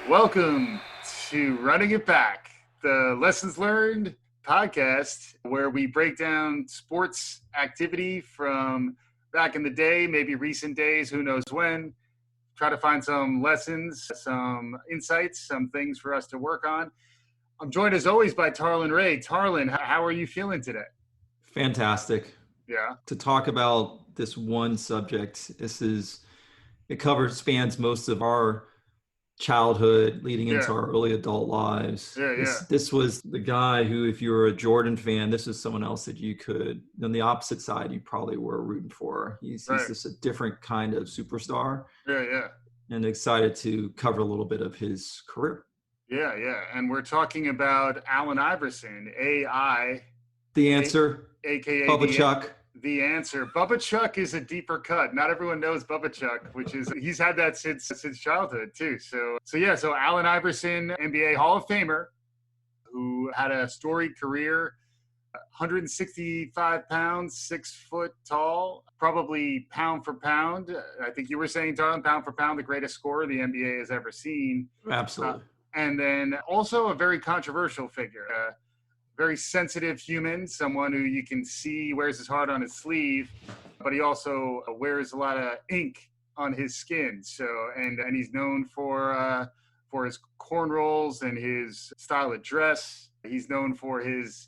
Welcome to Running It Back, the Lessons Learned podcast where we break down sports activity from back in the day, maybe recent days, who knows when. Try to find some lessons, some insights, some things for us to work on. I'm joined as always by Tarlin Ray. Tarlin, how are you feeling today? Fantastic. Yeah. To talk about this one subject, it spans most of our childhood leading into Yeah. our early adult lives. Yeah. This was the guy who, if you were a Jordan fan, this is someone else that you could, on the opposite side, you probably were rooting for. He's Right. just a different kind of superstar. Yeah. And excited to cover a little bit of his career. Yeah. And we're talking about Allen Iverson, AI. The answer, AKA Bubba Chuck. The answer. Bubba Chuck is a deeper cut. Not everyone knows Bubba Chuck, he's had that since childhood too. So Allen Iverson, NBA Hall of Famer, who had a storied career, 165 pounds, 6 foot tall, probably pound for pound. I think you were saying, Darlin, pound for pound, the greatest scorer the NBA has ever seen. Absolutely. And then also a very controversial figure. Very sensitive human, someone who you can see wears his heart on his sleeve, but he also wears a lot of ink on his skin. So, and he's known for his cornrows and his style of dress. He's known for his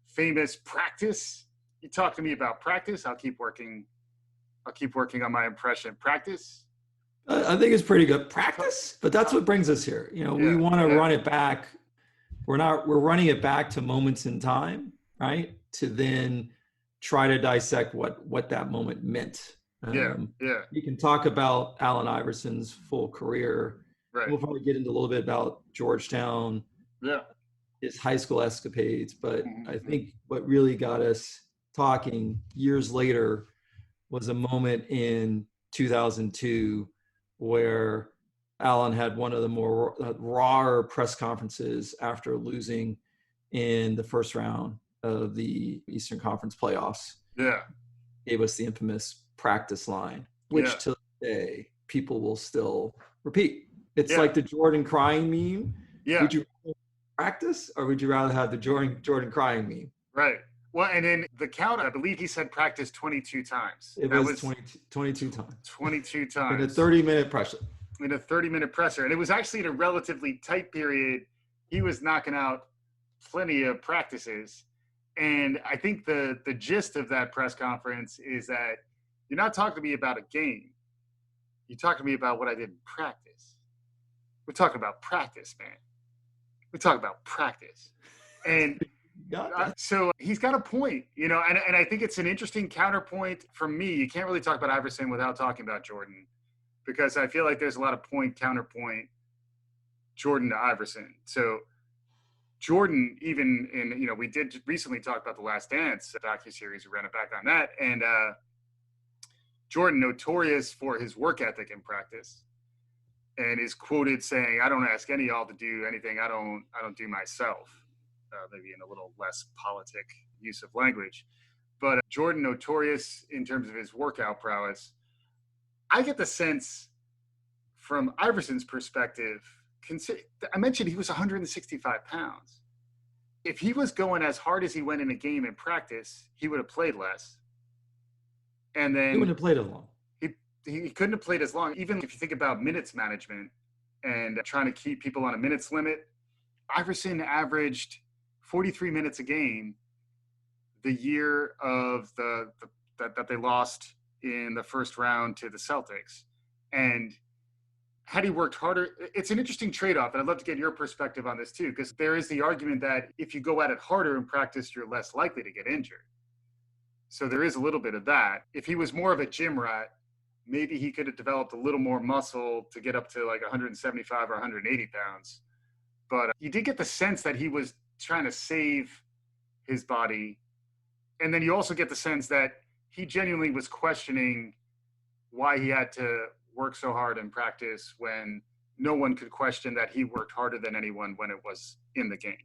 famous practice. You talk to me about practice, I'll keep working on my impression. Practice. I think it's pretty good practice, but that's what brings us here. We want to run it back. We're running it back to moments in time, right? To then try to dissect what that moment meant. You can talk about Allen Iverson's full career. Right. We'll probably get into a little bit about Georgetown, his high school escapades. But I think what really got us talking years later was a moment in 2002 where Allen had one of the more raw press conferences after losing in the first round of the Eastern Conference playoffs. Yeah. Gave us the infamous practice line, which to this day people will still repeat. It's like the Jordan crying meme. Yeah. Would you rather practice or would you rather have the Jordan crying meme? Right. Well, and in the count, I believe he said practice 22 times. It was 22 times. 22 times. In a 30-minute pressure. In a 30-minute presser. And it was actually in a relatively tight period. He was knocking out plenty of practices. And I think the gist of that press conference is that you're not talking to me about a game. You're talking to me about what I did in practice. We're talking about practice, man. We're talking about practice. And so he's got a point, and I think it's an interesting counterpoint for me. You can't really talk about Iverson without talking about Jordan, because I feel like there's a lot of counterpoint, Jordan to Iverson. So Jordan, even in, we did recently talk about The Last Dance, the docuseries, we ran it back on that. And Jordan, notorious for his work ethic in practice, and is quoted saying, "I don't ask any of y'all to do anything I don't do myself." Maybe in a little less politic use of language. But Jordan, notorious in terms of his workout prowess. I get the sense from Iverson's perspective, I mentioned he was 165 pounds. If he was going as hard as he went in a game in practice, he would have played less. And then he wouldn't have played as long. He couldn't have played as long. Even if you think about minutes management and trying to keep people on a minutes limit, Iverson averaged 43 minutes a game the year of that they lost in the first round to the Celtics. And had he worked harder, it's an interesting trade-off. And I'd love to get your perspective on this too, because there is the argument that if you go at it harder in practice, you're less likely to get injured. So there is a little bit of that. If he was more of a gym rat, maybe he could have developed a little more muscle to get up to like 175 or 180 pounds. But you did get the sense that he was trying to save his body. And then you also get the sense that he genuinely was questioning why he had to work so hard in practice when no one could question that he worked harder than anyone when it was in the game.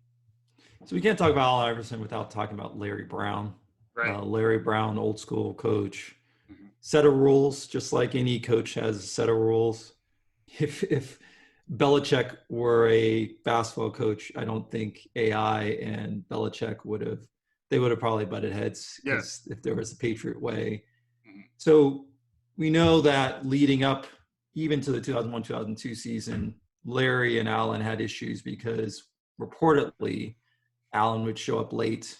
So we can't talk about Allen Iverson without talking about Larry Brown. Right. Larry Brown, old school coach, set of rules, just like any coach has a set of rules. If Belichick were a basketball coach, I don't think AI and Belichick would have probably butted heads, because if there was a Patriot way. So we know that leading up even to the 2001-2002 season, Larry and Allen had issues because reportedly Allen would show up late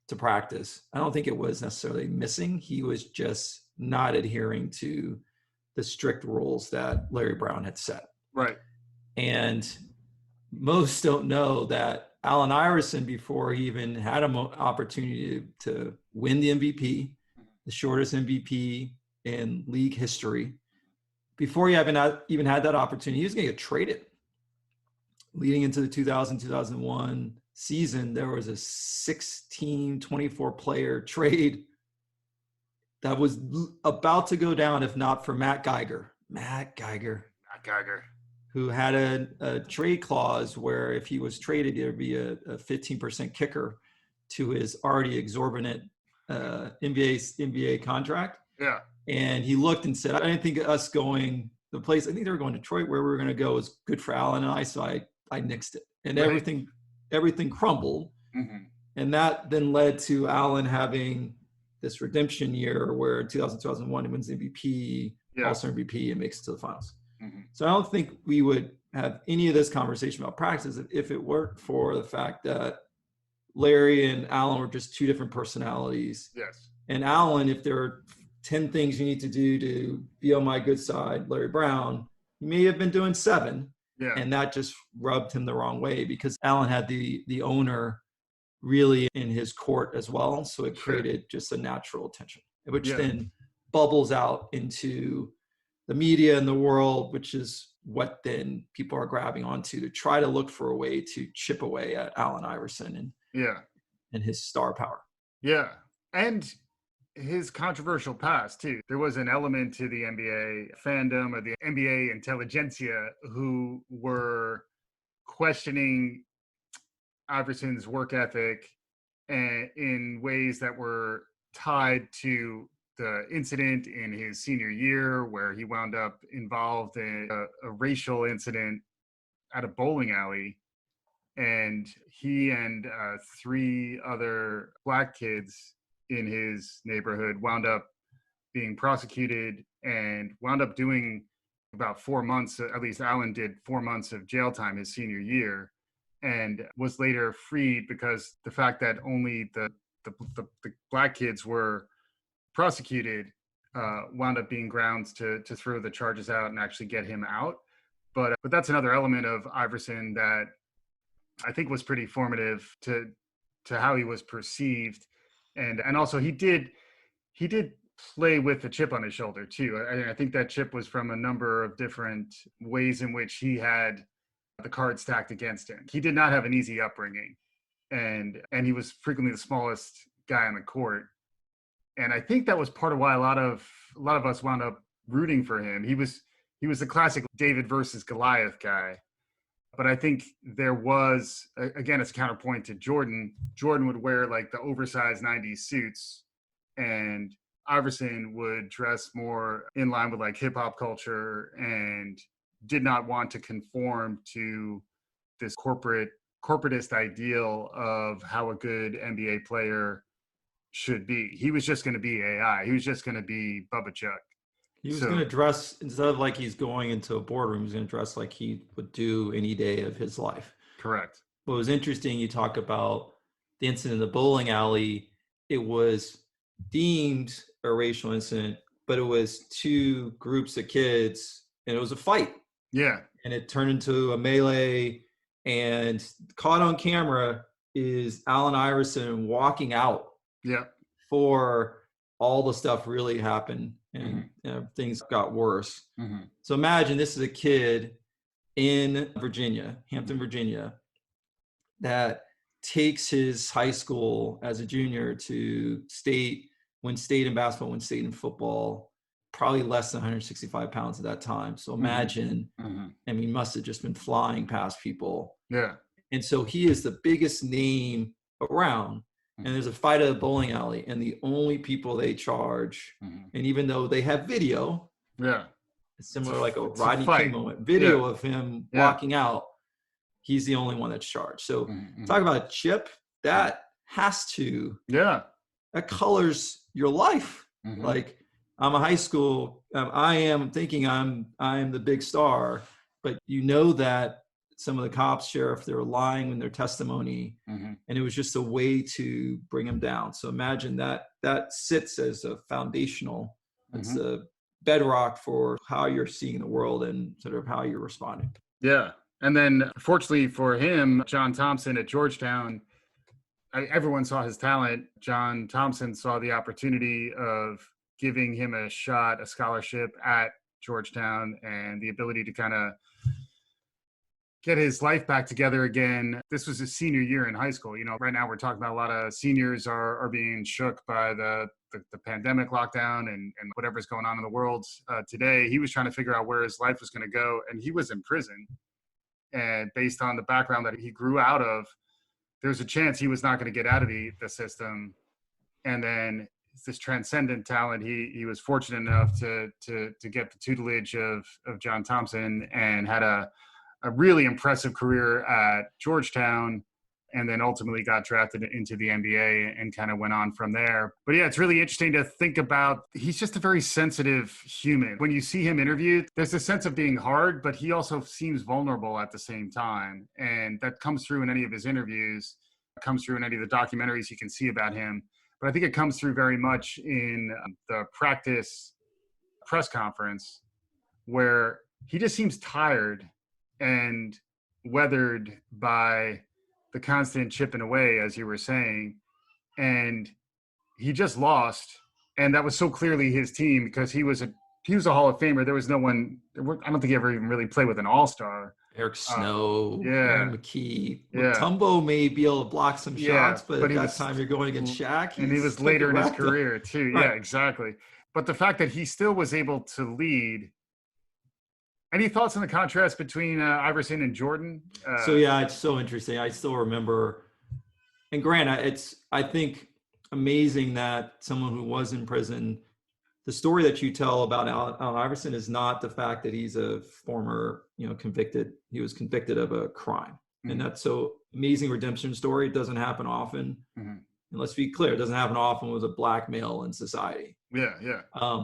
to practice. I don't think it was necessarily missing. He was just not adhering to the strict rules that Larry Brown had set. Right. And most don't know that Allen Iverson, before he even had an opportunity to win the MVP, the shortest MVP in league history, before he even had that opportunity, he was going to get traded. Leading into the 2000-2001 season, there was a 16, 24-player trade that was about to go down if not for Matt Geiger, who had a trade clause where if he was traded, there would be a 15% kicker to his already exorbitant NBA contract. Yeah. And he looked and said, I didn't think us going the place, I think they were going to Detroit, where we were going to go was good for Allen and I. So I nixed it. And everything crumbled. Mm-hmm. And that then led to Allen having this redemption year where in 2000-2001 he wins the MVP, All-Star MVP, and makes it to the finals. Mm-hmm. So I don't think we would have any of this conversation about practice if it weren't for the fact that Larry and Allen were just two different personalities. Yes. And Allen, if there are 10 things you need to do to be on my good side, Larry Brown, he may have been doing 7. Yeah. And that just rubbed him the wrong way because Allen had the owner really in his court as well. So it created just a natural tension, which then bubbles out into the media and the world, which is what then people are grabbing onto to try to look for a way to chip away at Allen Iverson and his star power. Yeah. And his controversial past too. There was an element to the NBA fandom or the NBA intelligentsia who were questioning Iverson's work ethic and in ways that were tied to the incident in his senior year where he wound up involved in a racial incident at a bowling alley. And he and 3 other black kids in his neighborhood wound up being prosecuted and wound up doing about 4 months, at least Allen did 4 months of jail time his senior year, and was later freed because the fact that only the black kids were prosecuted wound up being grounds to throw the charges out and actually get him out. But that's another element of Iverson that I think was pretty formative to how he was perceived. And also he did play with the chip on his shoulder too. I think that chip was from a number of different ways in which he had the cards stacked against him. He did not have an easy upbringing, and he was frequently the smallest guy on the court. And I think that was part of why a lot of us wound up rooting for him. He was the classic David versus Goliath guy. But I think there was, again, as a counterpoint to Jordan would wear like the oversized 90s suits, and Iverson would dress more in line with like hip hop culture and did not want to conform to this corporatist ideal of how a good NBA player should be. He was just going to be AI. He was just going to be Bubba Chuck. He was going to dress, instead of like he's going into a boardroom, he's going to dress like he would do any day of his life. Correct. What was interesting, you talk about the incident in the bowling alley. It was deemed a racial incident, but it was 2 groups of kids, and it was a fight. Yeah. And it turned into a melee, and caught on camera is Allen Iverson walking out. Yeah. For all the stuff really happened, and things got worse. Mm-hmm. So imagine this is a kid in Virginia, Hampton, Virginia, that takes his high school as a junior to win state in basketball, win state in football, probably less than 165 pounds at that time. So imagine, I mean, must have just been flying past people. Yeah. And so he is the biggest name around. And there's a fight at a bowling alley, and the only people they charge, and even though they have video, similar like a Rodney King moment, video of him walking out. He's the only one that's charged. So talk about a chip that has to, that colors your life. Like I'm a high school, I am thinking I'm the big star, but you know that some of the cops, sheriff, they were lying in their testimony, and it was just a way to bring him down. So imagine that sits as a foundational, it's a bedrock for how you're seeing the world and sort of how you're responding. Yeah. And then fortunately for him, John Thompson at Georgetown, everyone saw his talent. John Thompson saw the opportunity of giving him a shot, a scholarship at Georgetown, and the ability to kind of get his life back together again. This was his senior year in high school. You know, right now we're talking about a lot of seniors are being shook by the pandemic lockdown and whatever's going on in the world today. He was trying to figure out where his life was going to go, and he was in prison. And based on the background that he grew out of, there's a chance he was not going to get out of the system. And then this transcendent talent, he was fortunate enough to get the tutelage of John Thompson and had a really impressive career at Georgetown, and then ultimately got drafted into the NBA and kind of went on from there. But yeah, it's really interesting to think about. He's just a very sensitive human. When you see him interviewed, there's a sense of being hard, but he also seems vulnerable at the same time. And that comes through in any of his interviews, comes through in any of the documentaries you can see about him. But I think it comes through very much in the practice press conference, where he just seems tired and weathered by the constant chipping away, as you were saying. And he just lost. And that was so clearly his team, because he was a Hall of Famer. There was no one, I don't think he ever even really played with an all-star. Eric Snow, Aaron McKee. Mutombo may be able to block some shots, but at that time you're going against Shaq. And he was later in his career too. Right. Yeah, exactly. But the fact that he still was able to lead. Any thoughts on the contrast between Iverson and Jordan? So yeah, it's so interesting. I still remember, and Grant, it's, I think, amazing that someone who was in prison, the story that you tell about Allen Iverson is not the fact that he's a former, convicted. He was convicted of a crime, and that's so amazing redemption story. It doesn't happen often, and let's be clear, it doesn't happen often with a black male in society. Yeah.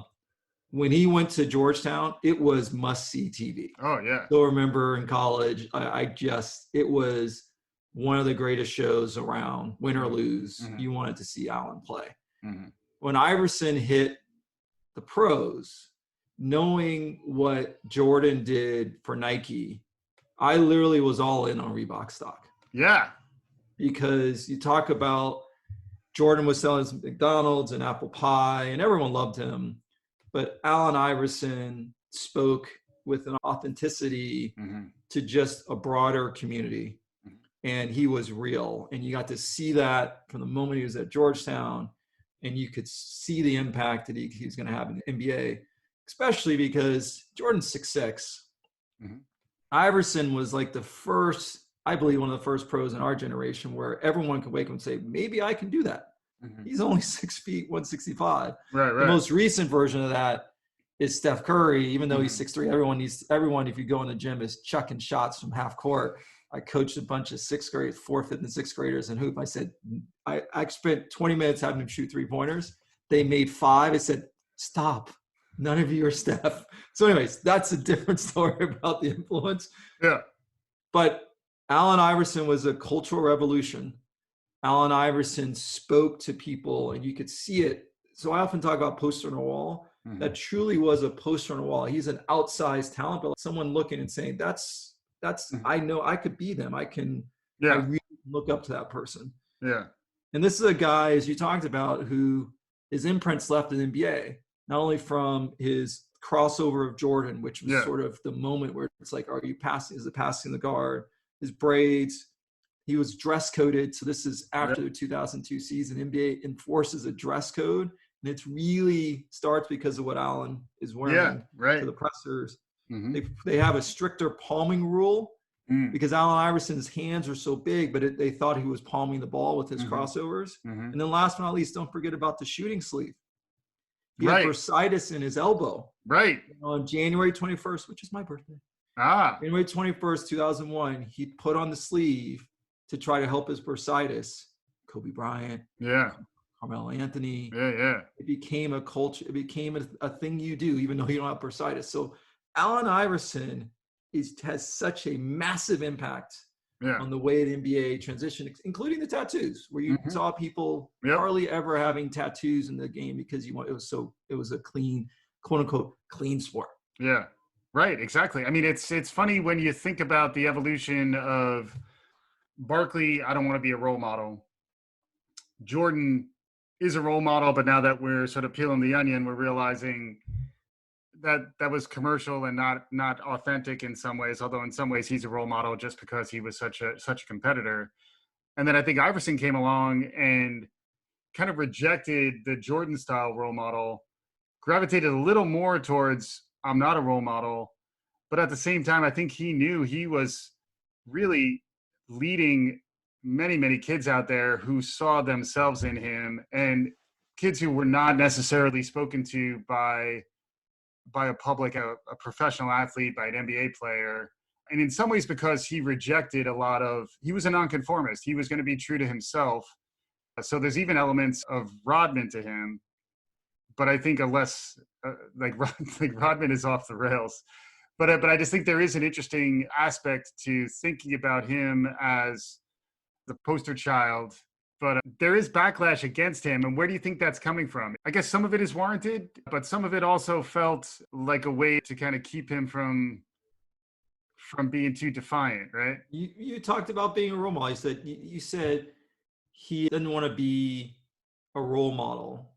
When he went to Georgetown, it was must-see TV. Oh, yeah. Still remember in college, it was one of the greatest shows around, win or lose. You wanted to see Allen play. When Iverson hit the pros, knowing what Jordan did for Nike, I literally was all in on Reebok stock. Yeah. Because you talk about Jordan was selling McDonald's and apple pie, and everyone loved him. But Allen Iverson spoke with an authenticity to just a broader community. And he was real. And you got to see that from the moment he was at Georgetown. And you could see the impact that he's going to have in the NBA, especially because Jordan's 6'6". Iverson was like the first, I believe, one of the first pros in our generation where everyone could wake up and say, maybe I can do that. He's only 6 feet, 165. Right. The most recent version of that is Steph Curry. Even though he's 6'3", everyone, if you go in the gym, is chucking shots from half court. I coached a bunch of fourth, fifth, and sixth graders in hoop. I said, I spent 20 minutes having them shoot 3-pointers. They made 5. I said, stop. None of you are Steph. So anyways, that's a different story about the influence. Yeah. But Allen Iverson was a cultural revolution. Allen Iverson spoke to people, and you could see it. So I often talk about poster on a wall. That truly was a poster on a wall. He's an outsized talent, but someone looking and saying, that's I know I could be them. I really look up to that person. Yeah. And this is a guy, as you talked about, who his imprints left in the NBA, not only from his crossover of Jordan, which was sort of the moment where it's like, are you passing? Is it passing the guard? His braids. He was dress coded. So this is after the 2002 season. NBA enforces a dress code, and it's really starts because of what Allen is wearing for the pressers. They have a stricter palming rule because Allen Iverson's hands are so big, but they thought he was palming the ball with his crossovers. And then last but not least, don't forget about the shooting sleeve. He had bursitis in his elbow. Right. On January 21st, which is my birthday. January 21st, 2001, he put on the sleeve to try to help his bursitis. Kobe Bryant. Yeah. Carmelo Anthony. Yeah. It became a culture. It became a thing you do, even though you don't have bursitis. So Allen Iverson has such a massive impact on the way the NBA transitioned, including the tattoos, where you saw people hardly ever having tattoos in the game because it was a clean, quote unquote, clean sport. Yeah, right. Exactly. I mean, it's funny when you think about the evolution of Barkley. I don't want to be a role model. Jordan is a role model, but now that we're sort of peeling the onion, we're realizing that was commercial and not authentic in some ways, although in some ways he's a role model just because he was such a competitor. And then I think Iverson came along and kind of rejected the Jordan style role model, gravitated a little more towards I'm not a role model, but at the same time I think he knew he was really leading many kids out there who saw themselves in him, and kids who were not necessarily spoken to by a public, a professional athlete, by an NBA player. And in some ways, because he rejected he was a nonconformist. He was going to be true to himself. So there's even elements of Rodman to him, but I think a less, like Rodman is off the rails. But I just think there is an interesting aspect to thinking about him as the poster child. But there is backlash against him. And where do you think that's coming from? I guess some of it is warranted, but some of it also felt like a way to kind of keep him from being too defiant, right? You talked about being a role model. You said he didn't want to be a role model.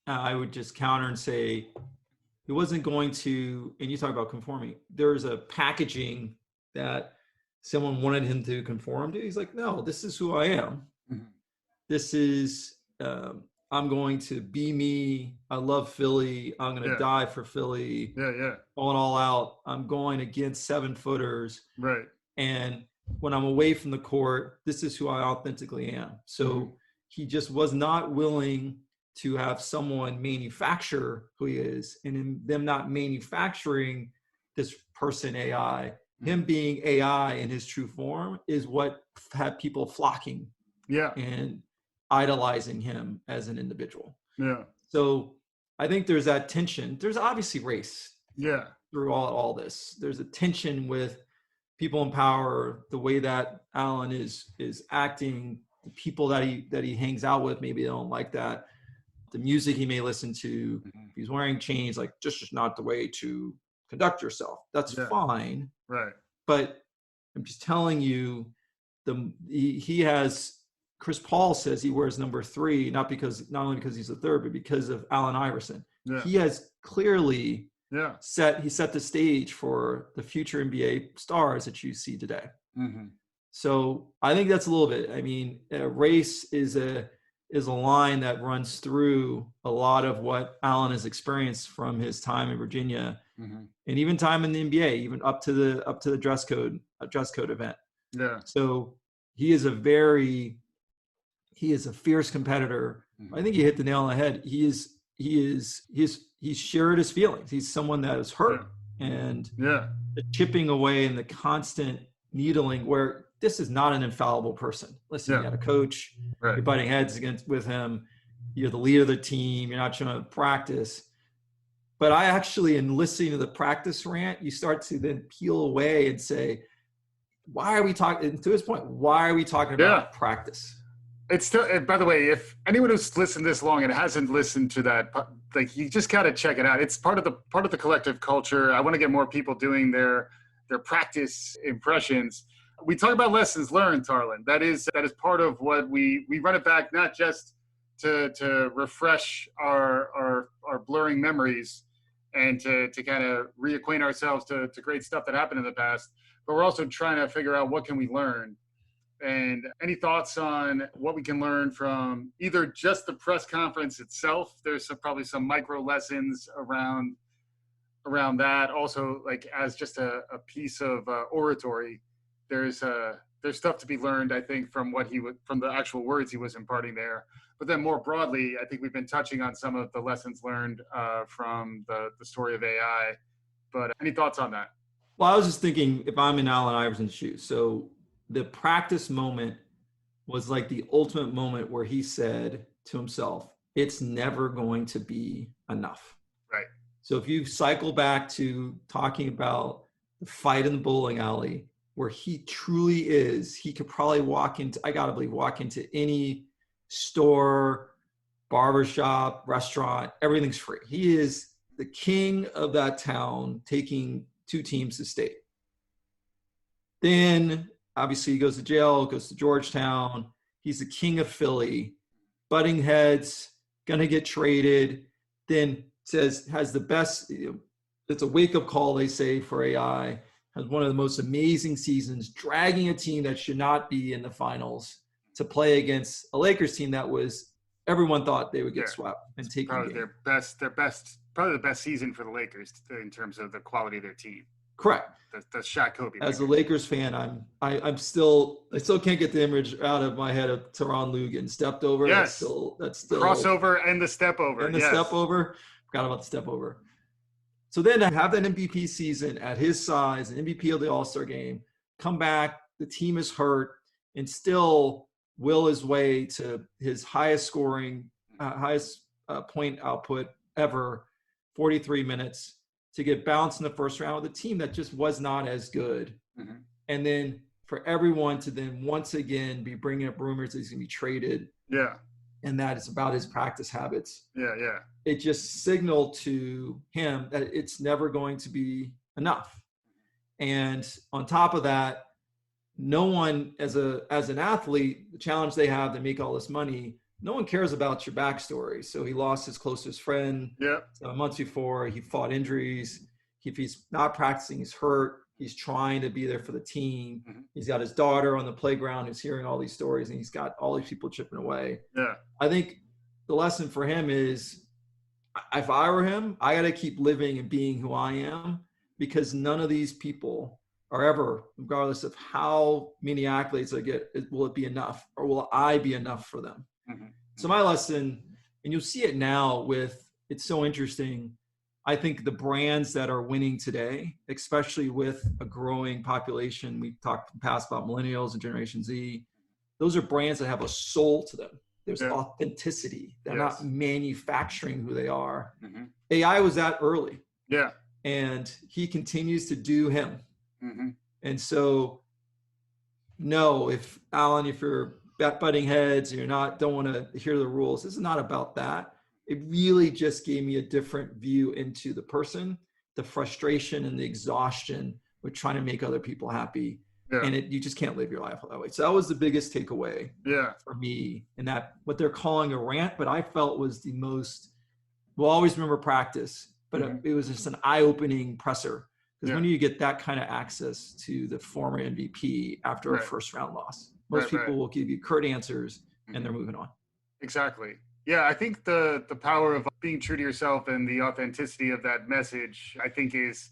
I would just counter and say he wasn't going to, and you talk about conforming. There's a packaging that someone wanted him to conform to. He's like, no, this is who I am. Mm-hmm. This is, I'm going to be me. I love Philly. I'm going to die for Philly. Yeah. Going all out. I'm going against 7-footers. Right. And when I'm away from the court, this is who I authentically am. So he just was not willing to have someone manufacture who he is. And in them not manufacturing this person AI, him being AI in his true form is what had people flocking. Yeah. And idolizing him as an individual. Yeah. So I think there's that tension. There's obviously race. Yeah. Through all this, there's a tension with people in power, the way that Allen is acting, the people that he hangs out with, maybe they don't like that. The music he may listen to, if he's wearing chains, like just not the way to conduct yourself. That's fine. Right. But I'm just telling you, he has. Chris Paul says he wears number 3, not only because he's the third, but because of Allen Iverson. Yeah. He has clearly set the stage for the future NBA stars that you see today. Mm-hmm. So I think that's a little bit. I mean, race is a line that runs through a lot of what Allen has experienced from his time in Virginia, and even time in the NBA, even up to the dress code event. Yeah. So he is a fierce competitor. I think you hit the nail on the head. He's shared his feelings. He's someone that is hurt and the chipping away and the constant needling, where this is not an infallible person. Listen, you got a coach, you're butting heads with him. You're the leader of the team. You're not showing up to practice. But I actually, in listening to the practice rant, you start to then peel away and say, why are we talking, to his point, why are we talking about practice? It's still, by the way, if anyone who's listened this long and hasn't listened to that, like, you just got to check it out. It's part of the collective culture. I want to get more people doing their practice impressions. We talk about lessons learned, Tarlin. That is part of what we run it back, not just to refresh our blurring memories and to kind of reacquaint ourselves to great stuff that happened in the past, but we're also trying to figure out what can we learn. And any thoughts on what we can learn from either just the press conference itself? There's probably some micro lessons around that. Also, like, as just a piece of oratory, there's stuff to be learned, I think, from the actual words he was imparting there. But then more broadly, I think we've been touching on some of the lessons learned from the story of AI. But any thoughts on that? Well, I was just thinking if I'm in Allen Iverson's shoes. So the practice moment was like the ultimate moment where he said to himself, it's never going to be enough. Right. So if you cycle back to talking about the fight in the bowling alley, where he truly is, he could probably walk into any store, barbershop, restaurant, everything's free. He is the king of that town, taking 2 teams to state. Then obviously he goes to jail, goes to Georgetown. He's the king of Philly, butting heads, gonna get traded. Then has the best, it's a wake-up call, they say, for AI. Has one of the most amazing seasons, dragging a team that should not be in the finals to play against a Lakers team that was, everyone thought they would get swept and taken. Probably their best, probably the best season for the Lakers in terms of the quality of their team. Correct. The Shaq Kobe. As a Lakers fan, I still can't get the image out of my head of Teron Lugan stepped over. Yes. That's still crossover and the step over. And the step over. Forgot about the step over. So then to have that MVP season at his size, an MVP of the All-Star game, come back, the team is hurt, and still will his way to his highest scoring, highest point output ever, 43 minutes, to get bounced in the first round with a team that just was not as good. Mm-hmm. And then for everyone to then once again be bringing up rumors that he's going to be traded. Yeah. And that it's about his practice habits. Yeah. It just signaled to him that it's never going to be enough. And on top of that, no one as an athlete, the challenge they have to make all this money, no one cares about your backstory. So he lost his closest friend 7 months before. He fought injuries. If he's not practicing, he's hurt. He's trying to be there for the team. Mm-hmm. He's got his daughter on the playground who's hearing all these stories, and he's got all these people chipping away. Yeah. I think the lesson for him is, if I were him, I got to keep living and being who I am, because none of these people are ever, regardless of how many accolades I get, will it be enough, or will I be enough for them? Mm-hmm. So my lesson, and you'll see it now it's so interesting. I think the brands that are winning today, especially with a growing population, we talked in the past about millennials and Generation Z, those are brands that have a soul to them. There's authenticity. They're not manufacturing who they are. Mm-hmm. AI was that early. Yeah. And he continues to do him. Mm-hmm. And so, no, if you're butting heads and don't want to hear the rules, this is not about that. It really just gave me a different view into the person, the frustration and the exhaustion with trying to make other people happy. Yeah. And you just can't live your life that way. So that was the biggest takeaway for me, and that what they're calling a rant, but I felt was the most, we'll always remember practice, but it was just an eye-opening presser. Because when do you get that kind of access to the former MVP after a first round loss? Most people will give you curt answers and they're moving on. Exactly. Yeah, I think the power of being true to yourself and the authenticity of that message, I think is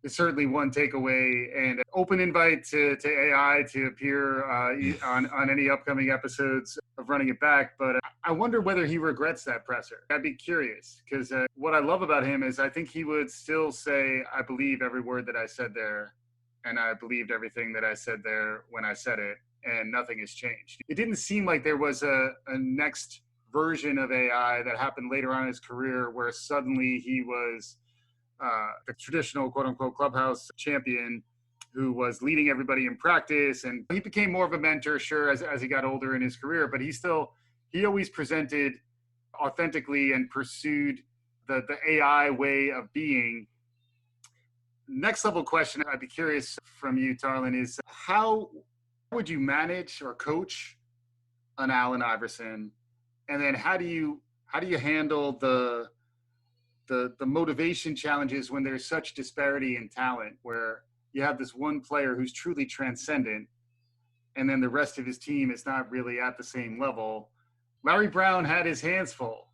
certainly one takeaway, and an open invite to AI to appear on any upcoming episodes of Running It Back. But I wonder whether he regrets that presser. I'd be curious, because what I love about him is I think he would still say, I believe every word that I said there, and I believed everything that I said there when I said it, and nothing has changed. It didn't seem like there was a next version of AI that happened later on in his career where suddenly he was the traditional quote-unquote clubhouse champion who was leading everybody in practice, and he became more of a mentor, sure, as he got older in his career, but he always presented authentically and pursued the AI way of being. Next level question I'd be curious from you, Tarlin, is how would you manage or coach an Allen Iverson, and then how do you handle the motivation challenges when there's such disparity in talent, where you have this one player who's truly transcendent and then the rest of his team is not really at the same level? Larry Brown had his hands full,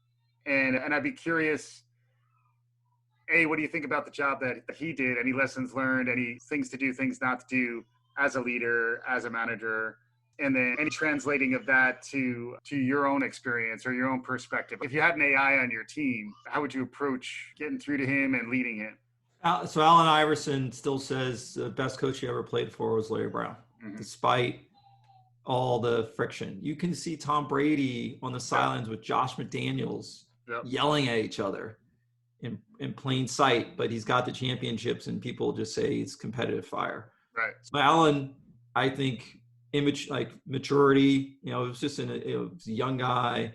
and I'd be curious, what do you think about the job that he did? Any lessons learned, any things to do, things not to do as a leader, as a manager? and then any translating of that to your own experience or your own perspective. If you had an AI on your team, how would you approach getting through to him and leading him? So Allen Iverson still says the best coach he ever played for was Larry Brown, despite all the friction. You can see Tom Brady on the sidelines with Josh McDaniels yelling at each other in plain sight, but he's got the championships and people just say it's competitive fire. Right. So Allen, I think maturity, it was just it was a young guy,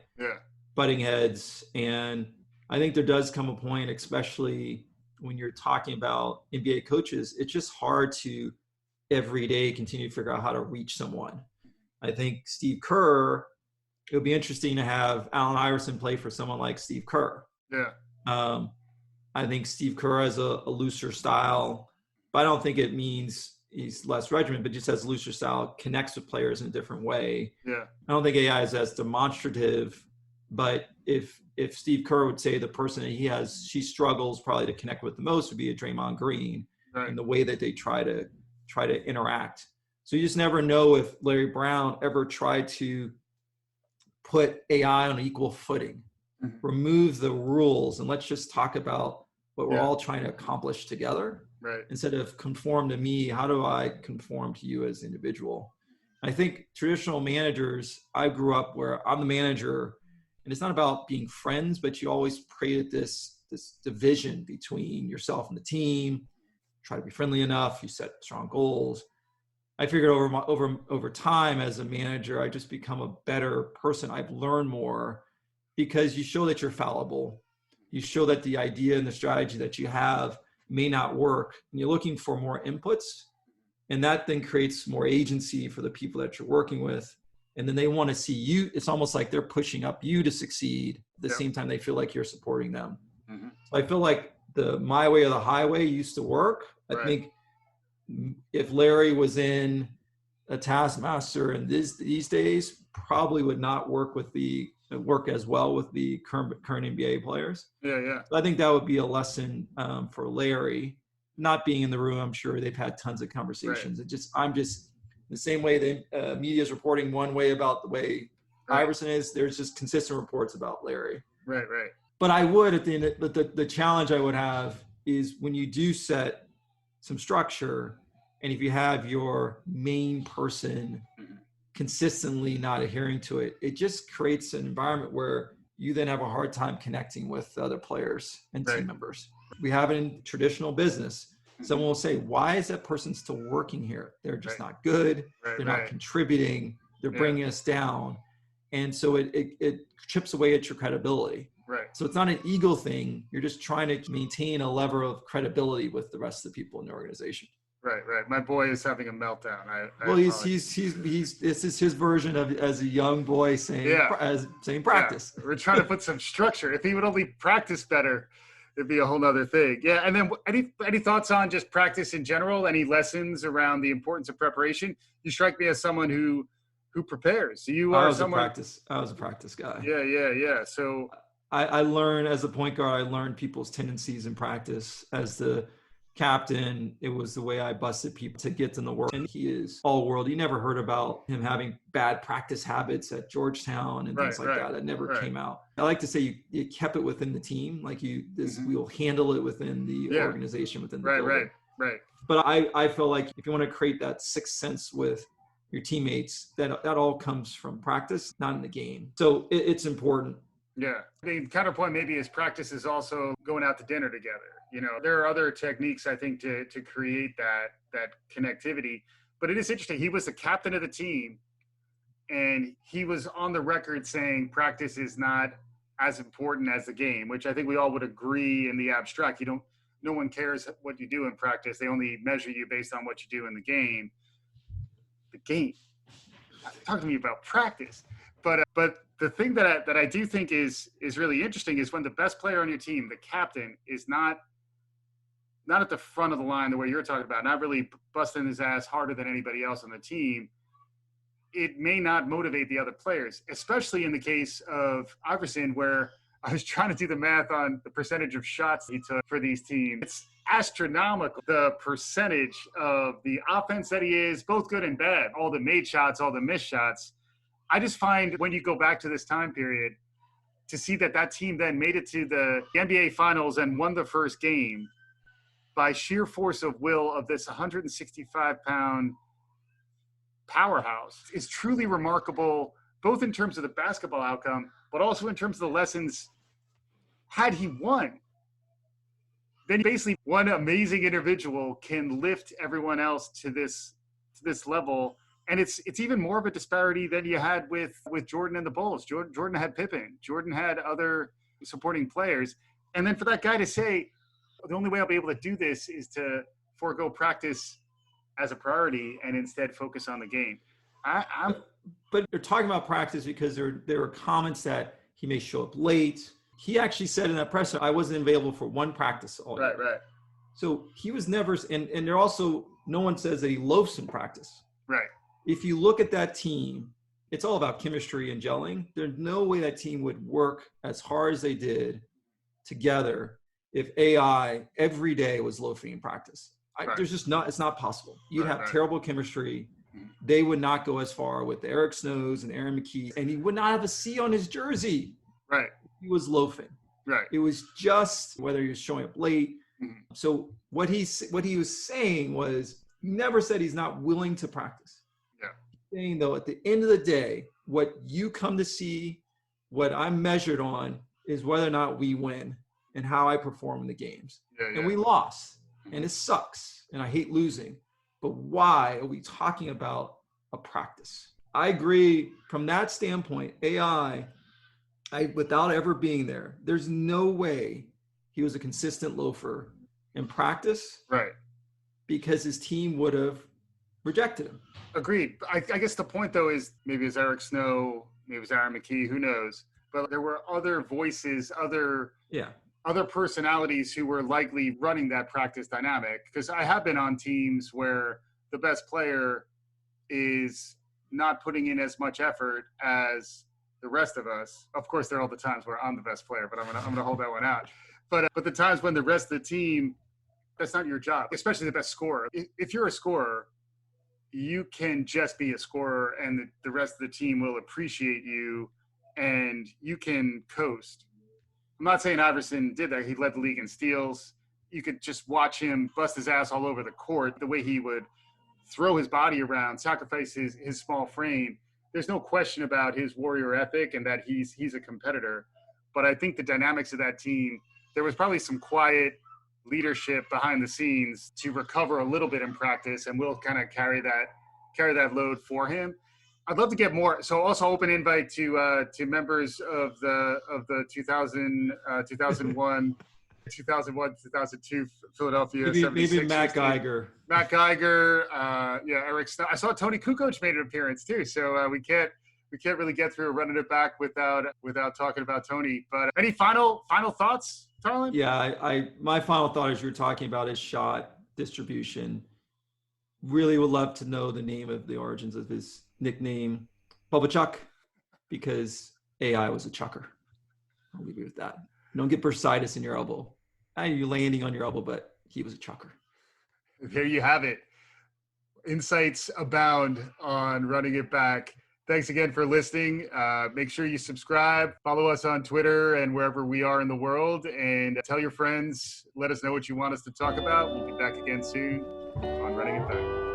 butting heads. And I think there does come a point, especially when you're talking about NBA coaches, it's just hard to every day continue to figure out how to reach someone. I think Steve Kerr, it would be interesting to have Allen Iverson play for someone like Steve Kerr. Yeah. I think Steve Kerr has a looser style, but I don't think it means he's less regimented, but just has a looser style, connects with players in a different way. Yeah. I don't think AI is as demonstrative, but if Steve Kerr would say the person that she struggles probably to connect with the most would be a Draymond Green, in the way that they try to interact. So you just never know if Larry Brown ever tried to put AI on equal footing, remove the rules, and let's just talk about what we're all trying to accomplish together. Right. Instead of conform to me, how do I conform to you as an individual? I think traditional managers, I grew up where I'm the manager, and it's not about being friends, but you always created this division between yourself and the team, try to be friendly enough, you set strong goals. I figured over time as a manager, I just become a better person. I've learned more because you show that you're fallible. You show that the idea and the strategy that you have may not work, and you're looking for more inputs, and that then creates more agency for the people that you're working with, and then they want to see you. It's almost like they're pushing up you to succeed at the same time they feel like you're supporting them. So I feel like the my way or the highway used to work. I think if Larry was in a taskmaster in these days, probably would not work as well with the current NBA players. Yeah. So I think that would be a lesson for Larry, not being in the room. I'm sure they've had tons of conversations. I'm just the same way the media is reporting one way about the way Iverson is. There's just consistent reports about Larry. Right. But I would at the end, but the challenge I would have is when you do set some structure, and if you have your main person consistently not adhering to it, it just creates an environment where you then have a hard time connecting with other players and team members. We have it in traditional business. Someone will say, why is that person still working here? They're just not good. They're not contributing. They're bringing us down. And so it chips away at your credibility. Right. So it's not an ego thing. You're just trying to maintain a level of credibility with the rest of the people in the organization. Right. My boy is having a meltdown. This is his version of as a young boy saying practice. Yeah. We're trying to put some structure. If he would only practice better, it'd be a whole nother thing. Yeah. And then any thoughts on just practice in general? Any lessons around the importance of preparation? You strike me as someone who prepares. So you are someone. I was a practice guy. Yeah. So I learned as a point guard. I learned people's tendencies in practice. As the captain, it was the way I busted people to get in the work. And he is all world. You never heard about him having bad practice habits at Georgetown and things like that. That never came out. I like to say you kept it within the team. Like we will handle it within the organization, within the building. Right. But I feel like if you want to create that sixth sense with your teammates, that all comes from practice, not in the game. So it's important. Yeah. The counterpoint maybe is practice is also going out to dinner together. There are other techniques, I think, to create that connectivity. But it is interesting. He was the captain of the team, and he was on the record saying practice is not as important as the game, which I think we all would agree in the abstract. No one cares what you do in practice. They only measure you based on what you do in the game. The game. Talk to me about practice. But the thing that I do think is really interesting is when the best player on your team, the captain, is not at the front of the line the way you're talking about, not really busting his ass harder than anybody else on the team, it may not motivate the other players, especially in the case of Iverson, where I was trying to do the math on the percentage of shots he took for these teams. It's astronomical, the percentage of the offense that he is, both good and bad, all the made shots, all the missed shots. I just find when you go back to this time period, to see that team then made it to the NBA Finals and won the first game by sheer force of will of this 165-pound powerhouse is truly remarkable, both in terms of the basketball outcome, but also in terms of the lessons. Had he won, then basically one amazing individual can lift everyone else to this level. And it's even more of a disparity than you had with Jordan and the Bulls. Jordan had Pippen. Jordan had other supporting players. And then for that guy to say, the only way I'll be able to do this is to forego practice as a priority and instead focus on the game. But they're talking about practice because there were comments that he may show up late. He actually said in that presser, I wasn't available for one practice all day. Right. So he was never, and there also, no one says that he loafs in practice. Right. If you look at that team, it's all about chemistry and gelling. There's no way that team would work as hard as they did together if AI every day was loafing in practice. Right. There's just not, it's not possible. You'd have right. terrible chemistry. They would not go as far with Eric Snows and Aaron McKee, and he would not have a C on his jersey. Right. He was loafing. Right. It was just whether he was showing up late. Mm-hmm. So what he was saying was, he never said he's not willing to practice. Yeah. He's saying though, at the end of the day, what you come to see, what I'm measured on, is whether or not we win and how I perform in the games. Yeah. And we lost, and it sucks, and I hate losing. But why are we talking about a practice? I agree from that standpoint. AI, without ever being there, there's no way he was a consistent loafer in practice. Right. Because his team would have rejected him. Agreed. I guess the point, though, is maybe it was Eric Snow, maybe it was Aaron McKee, who knows? But there were other voices, other personalities who were likely running that practice dynamic. Because I have been on teams where the best player is not putting in as much effort as the rest of us. Of course, there are all the times where I'm the best player, but I'm gonna hold that one out. But the times when the rest of the team, that's not your job, especially the best scorer. If you're a scorer, you can just be a scorer, and the rest of the team will appreciate you, and you can coast. I'm not saying Iverson did that. He led the league in steals. You could just watch him bust his ass all over the court, the way he would throw his body around, sacrifice his small frame. There's no question about his warrior ethic and that he's a competitor. But I think the dynamics of that team, there was probably some quiet leadership behind the scenes to recover a little bit in practice, and we'll kind of carry that load for him. I'd love to get more. So also open invite to members of the 2001, 2002 Philadelphia. Maybe Matt Geiger. Eric Snow. I saw Tony Kukoc made an appearance too. So we can't really get through running it back without talking about Tony. But any final thoughts, Tarlin? Yeah, my final thought as you were talking about his shot distribution. Really would love to know the origins of his nickname, Bubba Chuck, because AI was a chucker. I'll leave you with that. Don't get bursitis in your elbow. You're landing on your elbow, but he was a chucker. There you have it. Insights abound on running it back. Thanks again for listening. Make sure you subscribe, follow us on Twitter and wherever we are in the world, and tell your friends. Let us know what you want us to talk about. We'll be back again soon on Running It Back.